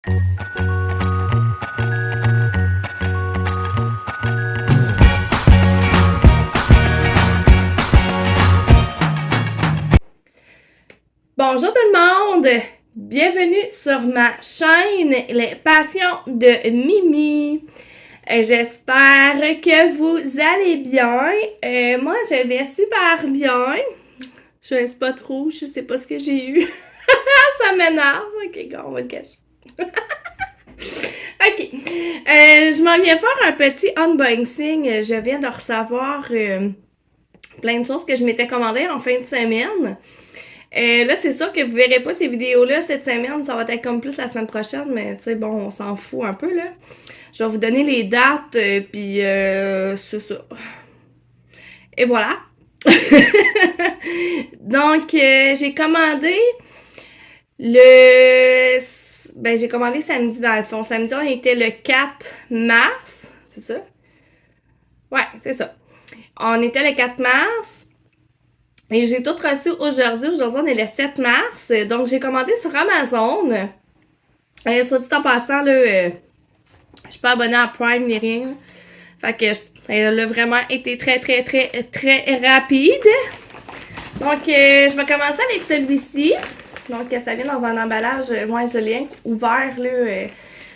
Bonjour tout le monde! Bienvenue sur ma chaîne Les Passions de Mimi. J'espère que vous allez bien. Moi, je vais super bien. J'ai un spot rouge, je sais pas ce que j'ai eu. Ça m'énerve. Ok, on va le cacher. Ok. Je m'en viens faire un petit unboxing. Je viens de recevoir plein de choses que je m'étais commandées en fin de semaine. Là, c'est sûr que vous verrez pas ces vidéos-là cette semaine. Ça va être comme plus la semaine prochaine, mais tu sais, bon, on s'en fout un peu, là. Je vais vous donner les dates, puis c'est ça. Et voilà. Donc, j'ai commandé le... Ben, j'ai commandé samedi, dans le fond. Samedi, on était le 4 mars. C'est ça? Ouais, c'est ça. On était le 4 mars. Et j'ai tout reçu aujourd'hui. Aujourd'hui, on est le 7 mars. Donc, j'ai commandé sur Amazon. Soit dit en passant, là, je suis pas abonnée à Prime ni rien. Fait que elle a vraiment été très rapide. Donc, je vais commencer avec celui-ci. Donc, ça vient dans un emballage. Moi, je l'ai ouvert, là.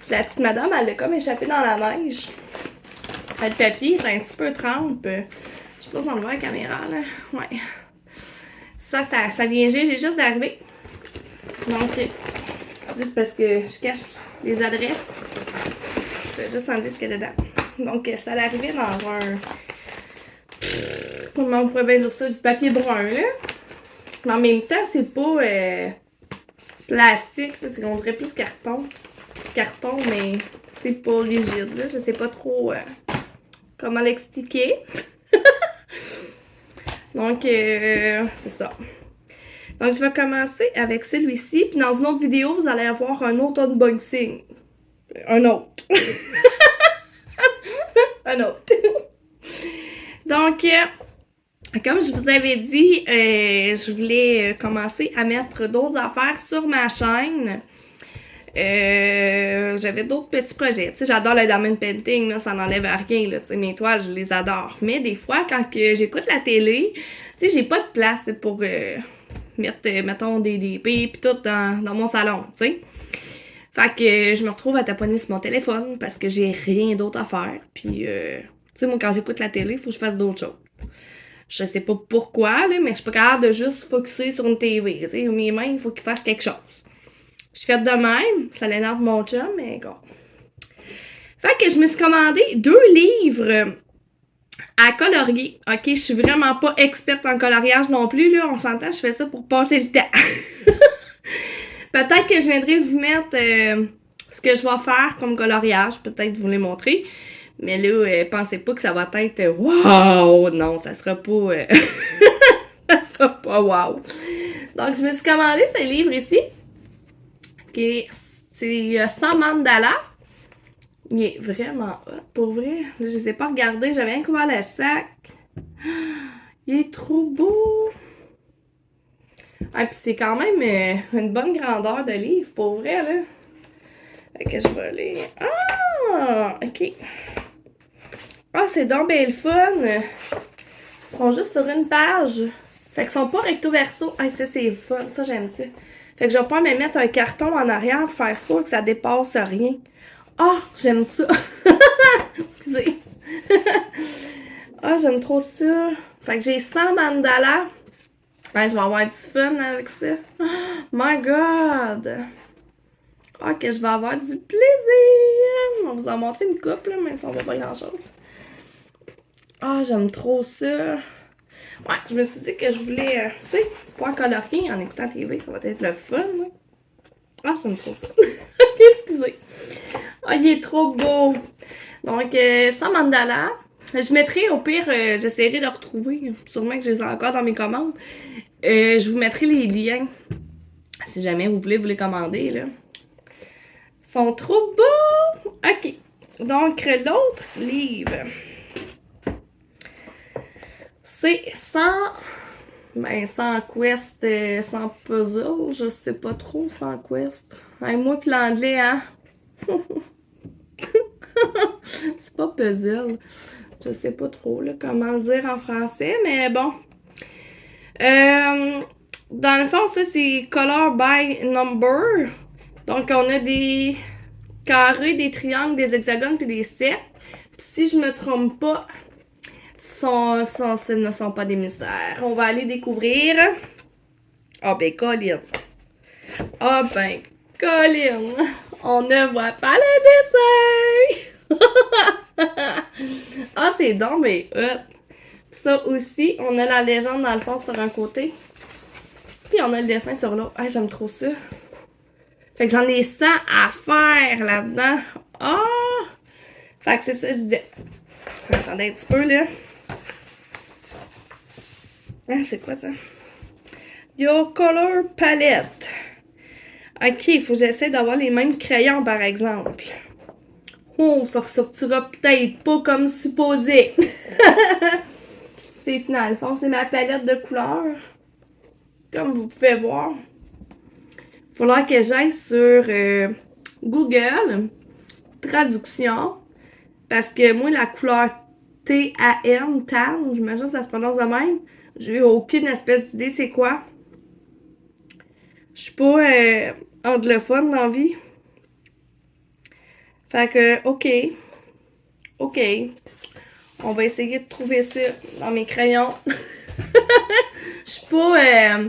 C'est la petite madame, elle a comme échappé dans la neige. Le papier, c'est un petit peu trempe. Je sais pas si on le voit à la caméra, là. Ouais. Ça vient j'ai juste d'arriver. Donc, juste parce que je cache les adresses. Je vais juste enlever ce qu'il y a dedans. Donc, ça allait arriver dans un... Comment on pourrait bien dire ça? Du papier brun, là. Mais en même temps, c'est pas plastique, parce qu'on dirait plus carton. Carton, mais c'est pas rigide, là. Je sais pas trop comment l'expliquer. Donc, c'est ça. Donc, je vais commencer avec celui-ci. Puis dans une autre vidéo, vous allez avoir un autre unboxing. Un autre. Un autre. Donc, comme je vous avais dit, je voulais commencer à mettre d'autres affaires sur ma chaîne. J'avais d'autres petits projets. Tu sais, j'adore le diamond painting, là, ça n'enlève à rien, là. Tu sais, mes toiles, je les adore. Mais des fois, quand j'écoute la télé, tu sais, j'ai pas de place pour mettre, mettons, des DP pis tout dans mon salon, tu sais. Fait que je me retrouve à taponner sur mon téléphone parce que j'ai rien d'autre à faire. Puis, tu sais, moi, quand j'écoute la télé, il faut que je fasse d'autres choses. Je sais pas pourquoi, là, mais je suis pas capable de juste focusser sur une TV. Tu sais, mes mains, il faut qu'ils fassent quelque chose. Je suis faite de même, ça l'énerve mon chum, mais bon. Fait que je me suis commandé 2 livres à colorier. Ok, je suis vraiment pas experte en coloriage non plus, là, on s'entend, je fais ça pour passer le temps. Peut-être que je viendrai vous mettre ce que je vais faire comme coloriage, peut-être vous les montrer. Mais là, pensez pas que ça va être wow! Non, ça sera pas ça sera pas wow. Donc, je me suis commandé ce livre ici. C'est 100 mandalas. Il est vraiment hot, pour vrai. Je les ai pas regardés, j'avais rien couvert le sac. Il est trop beau! Ah, puis c'est quand même une bonne grandeur de livre, pour vrai, là. Fait que je vais aller... Ah! OK. Ah, c'est donc bien le fun! Ils sont juste sur une page. Fait qu'ils sont pas recto verso. Ah, ça, c'est fun. Ça, j'aime ça. Fait que je vais pas me mettre un carton en arrière pour faire sûr que ça dépasse rien. Ah, j'aime ça. Excusez. Ah, j'aime trop ça. Fait que j'ai 100 mandalas. Ben, je vais avoir du fun avec ça. Oh, my God! Ah, que je vais avoir du plaisir! On va vous en montrer une couple, là, mais ça va pas grand-chose. Ah, j'aime trop ça. Ouais, je me suis dit que je voulais, tu sais, pouvoir colorier en écoutant la TV. Ça va être le fun, là. Ah, j'aime trop ça. Excusez. Ah, il est trop beau. Donc, 100 mandalas. Je mettrai, au pire, j'essaierai de retrouver. Sûrement que je les ai encore dans mes commandes. Je vous mettrai les liens. Si jamais vous voulez vous les commander, là. Ils sont trop beaux! OK. Donc, l'autre livre. C'est 100... Ben, 100 quest, 100 puzzle. Je sais pas trop, 100 quest. Hey, moi pis l'anglais, hein? C'est pas puzzle. Je sais pas trop là, comment le dire en français, mais bon. Dans le fond, ça, c'est color by number. Donc, on a des carrés, des triangles, des hexagones puis des cercles. Puis si je me trompe pas, ce ne sont pas des mystères. On va aller découvrir. Ah ben, Colin. Ah ben, Colin. On ne voit pas le dessin. Ah, c'est donc ben hot. Ça aussi, on a la légende dans le fond sur un côté. Puis on a le dessin sur l'autre. Ah, j'aime trop ça. Fait que j'en ai 100 à faire là-dedans. Ah! Fait que c'est ça, je disais. Attendez un petit peu, là. Ah, c'est quoi ça? Your color palette. Ok, il faut que j'essaie d'avoir les mêmes crayons, par exemple. Oh, ça ressortira peut-être pas comme supposé. C'est ici, dans le fond, c'est ma palette de couleurs. Comme vous pouvez voir. Il faudra que j'aille sur Google, traduction, parce que moi, la couleur T-A-N, tan, j'imagine que ça se prononce de même. J'ai aucune espèce d'idée c'est quoi. Je suis pas anglophone dans la vie. Fait que, OK. OK. On va essayer de trouver ça dans mes crayons. Je suis pas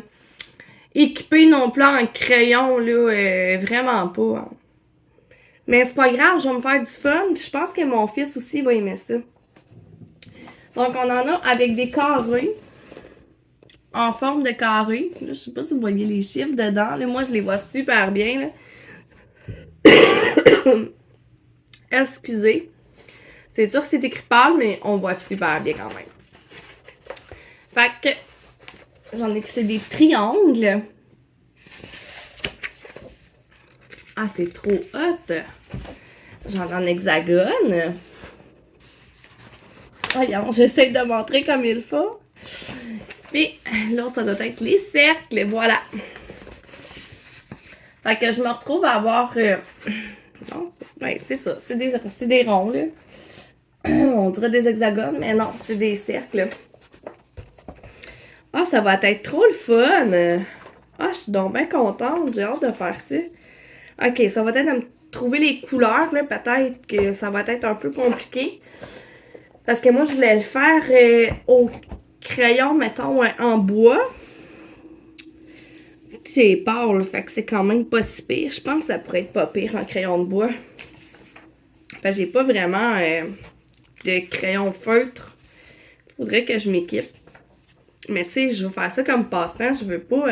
équipée non plus en crayon, là. Vraiment pas. Hein. Mais c'est pas grave, je vais me faire du fun. Je pense que mon fils aussi va aimer ça. Donc, on en a avec des carrés. En forme de carré. Là, je sais pas si vous voyez les chiffres dedans. Là, moi, je les vois super bien. Là. Excusez. C'est sûr que c'est écrit pâle, mais on voit super bien quand même. Fait que j'en ai que c'est des triangles. Ah, c'est trop hot. J'en ai en hexagone. Voyons, j'essaie de montrer comme il faut. Puis l'autre, ça doit être les cercles. Voilà. Fait que je me retrouve à avoir... non, ben, c'est ça. C'est des ronds, là. On dirait des hexagones, mais non, c'est des cercles. Ah, ça va être trop le fun! Ah, je suis donc bien contente. J'ai hâte de faire ça. Ok, ça va être de me trouver les couleurs, là. Peut-être que ça va être un peu compliqué. Parce que moi, je voulais le faire au crayon, mettons, en bois. C'est pâle, fait que c'est quand même pas si pire. Je pense que ça pourrait être pas pire en crayon de bois. Parce que j'ai pas vraiment de crayon feutre. Faudrait que je m'équipe. Mais tu sais, je veux faire ça comme passe-temps. Je veux pas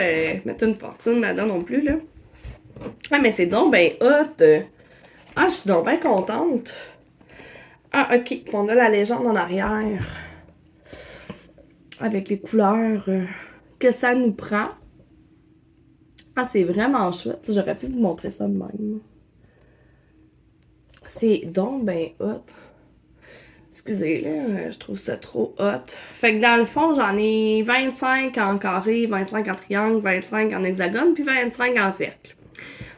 mettre une fortune là-dedans non plus, là. Ah, mais c'est donc ben hot. Ah, je suis donc bien contente. Ah, ok. On a la légende en arrière. Avec les couleurs que ça nous prend. Ah, c'est vraiment chouette. J'aurais pu vous montrer ça de même. C'est donc ben hot. Excusez, là, je trouve ça trop hot. Fait que dans le fond, j'en ai 25 en carré, 25 en triangle, 25 en hexagone, puis 25 en cercle.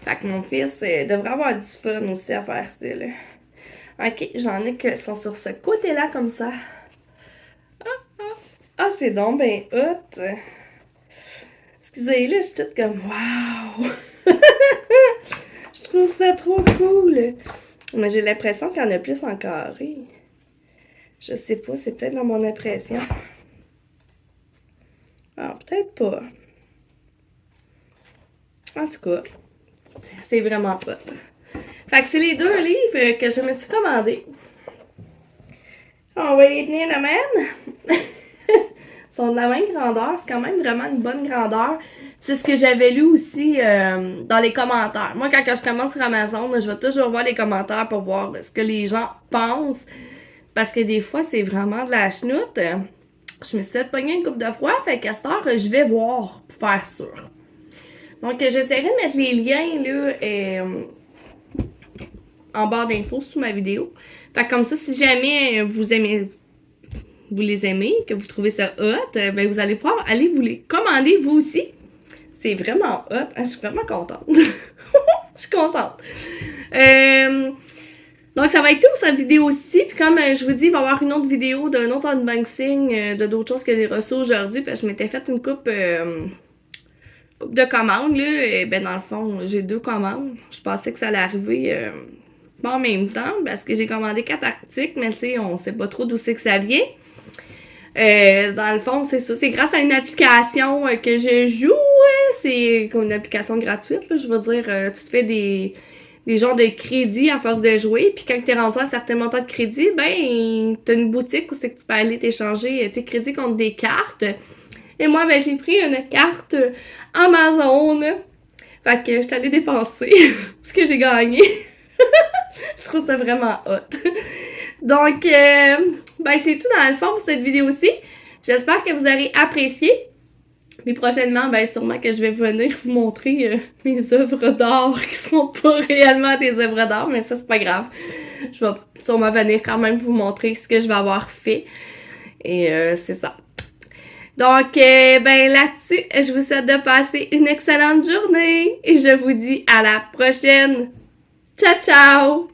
Fait que mon fils devrait avoir du fun aussi à faire ça, là. Ok, j'en ai qui sont sur ce côté-là, comme ça. Ah, c'est donc ben hot. Excusez, là, je suis toute comme wow! Je trouve ça trop cool. Mais j'ai l'impression qu'il y en a plus en carré. Je sais pas, c'est peut-être dans mon impression. Ah, peut-être pas. En tout cas, c'est vraiment pas. Fait que c'est les deux livres que je me suis commandés. On va les tenir la même. Ils sont de la même grandeur. C'est quand même vraiment une bonne grandeur. C'est ce que j'avais lu aussi dans les commentaires. Moi, quand je commande sur Amazon, je vais toujours voir les commentaires pour voir ce que les gens pensent. Parce que des fois, c'est vraiment de la chenoute. Je me suis fait pogner une coupe de froid, fait qu'à cette heure, je vais voir pour faire sûr. Donc, j'essaierai de mettre les liens là, en barre d'infos sous ma vidéo. Fait que comme ça, si jamais vous les aimez, que vous trouvez ça hot, ben vous allez pouvoir aller vous les commander vous aussi. C'est vraiment hot. Ah, je suis vraiment contente. Je Je suis contente. Donc, ça va être tout pour cette vidéo-ci. Puis comme je vous dis, il va y avoir une autre vidéo d'un autre unboxing de d'autres choses que j'ai reçues aujourd'hui. Parce que je m'étais fait une coupe de commandes, là. Et ben, dans le fond, j'ai 2 commandes. Je pensais que ça allait arriver pas en même temps. Parce que j'ai commandé 4 articles. Mais tu sais, on sait pas trop d'où c'est que ça vient. Dans le fond, c'est ça. C'est grâce à une application que je joue. C'est comme une application gratuite, là. Je veux dire, tu te fais des genres de crédits à force de jouer. Puis quand t'es rendu à un certain montant de crédit, ben, t'as une boutique où c'est que tu peux aller t'échanger tes crédits contre des cartes. Et moi, ben, j'ai pris une carte Amazon. Fait que je suis allée dépenser ce que j'ai gagné. Je trouve ça vraiment hot. Donc, ben, c'est tout dans le fond pour cette vidéo-ci. J'espère que vous aurez apprécié. Puis prochainement, ben sûrement que je vais venir vous montrer mes œuvres d'art qui sont pas réellement des œuvres d'art, mais ça c'est pas grave. Je vais sûrement venir quand même vous montrer ce que je vais avoir fait. Et c'est ça. Donc, ben là-dessus, je vous souhaite de passer une excellente journée et je vous dis à la prochaine. Ciao, ciao!